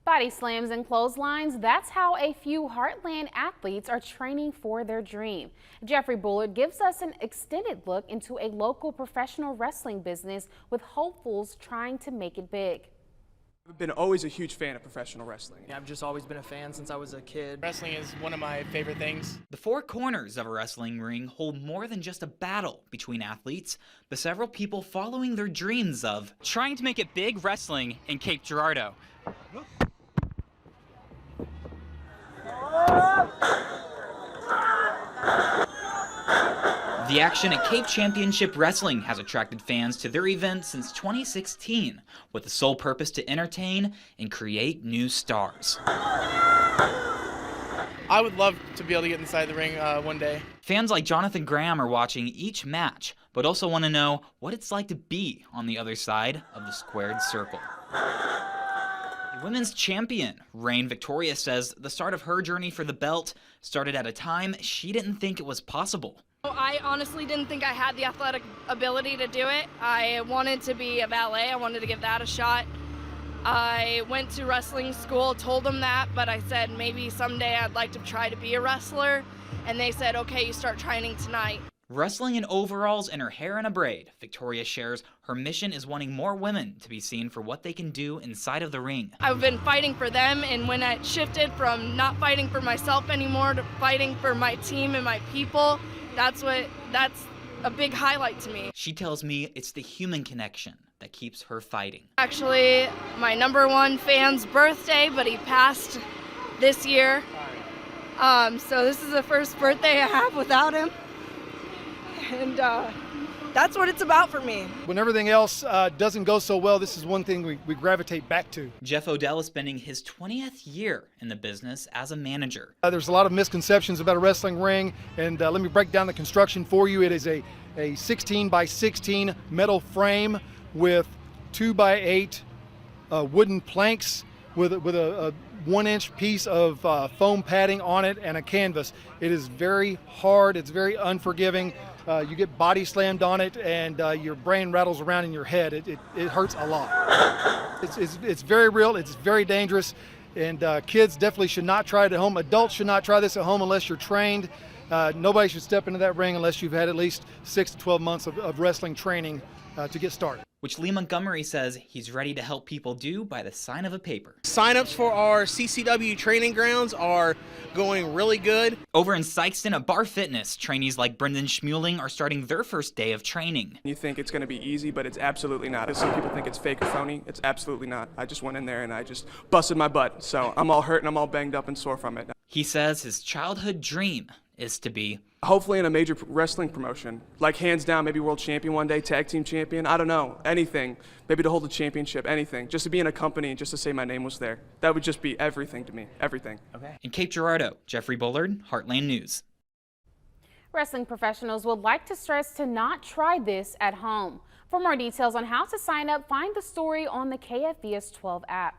Body slams and clotheslines, that's how a few Heartland athletes are training for their dream. Jeffrey Bullard gives us an extended look into a local professional wrestling business with hopefuls trying to make it big. I've been always a huge fan of professional wrestling. I've just always been a fan since I was a kid. Wrestling is one of my favorite things. The four corners of a wrestling ring hold more than just a battle between athletes, but several people following their dreams of trying to make it big wrestling in Cape Girardeau. The action at Cape Championship Wrestling has attracted fans to their event since 2016, with the sole purpose to entertain and create new stars. I would love to be able to get inside the ring one day. Fans like Jonathan Graham are watching each match, but also want to know what it's like to be on the other side of the squared circle. The women's champion, Reign Victoria, says the start of her journey for the belt started at a time she didn't think it was possible. I honestly didn't think I had the athletic ability to do it. I wanted to be a ballet. I wanted to give that a shot. I went to wrestling school, told them that, but I said maybe someday I'd like to try to be a wrestler. And they said, okay, you start training tonight. Wrestling in overalls and her hair in a braid, Victoria shares her mission is wanting more women to be seen for what they can do inside of the ring. I've been fighting for them, and when I shifted from not fighting for myself anymore to fighting for my team and my people, that's a big highlight to me. She tells me it's the human connection that keeps her fighting. Actually, my #1 fan's birthday, but he passed this year. So this is the first birthday I have without him. And that's what it's about for me. When everything else doesn't go so well, this is one thing we gravitate back to. Jeff Odell is spending his 20th year in the business as a manager. There's a lot of misconceptions about a wrestling ring, and let me break down the construction for you. It is a 16 by 16 metal frame with 2 by 8 wooden planks with a 1-inch piece of foam padding on it and a canvas. It is very hard, it's very unforgiving. You get body slammed on it and your brain rattles around in your head. It hurts a lot. It's very real, it's very dangerous, and kids definitely should not try it at home. Adults should not try this at home unless you're trained. Nobody should step into that ring unless you've had at least 6 to 12 months of wrestling training to get started. Which Lee Montgomery says he's ready to help people do by the sign of a paper. Sign-ups for our CCW training grounds are going really good. Over in Sykeston at Bar Fitness, trainees like Brendan Schmuling are starting their first day of training. You think it's going to be easy, but it's absolutely not. Some people think it's fake or phony. It's absolutely not. I just went in there and I just busted my butt. So I'm all hurt and I'm all banged up and sore from it. He says his childhood dream is to be hopefully in a major wrestling promotion, like hands down, maybe world champion one day, tag team champion, I don't know, anything, maybe to hold a championship, anything, just to be in a company and just to say my name was there. That would just be everything to me, everything. Okay. In Cape Girardeau, Jeffrey Bullard, Heartland News. Wrestling professionals would like to stress to not try this at home. For more details on how to sign up, find the story on the KFVS 12 app.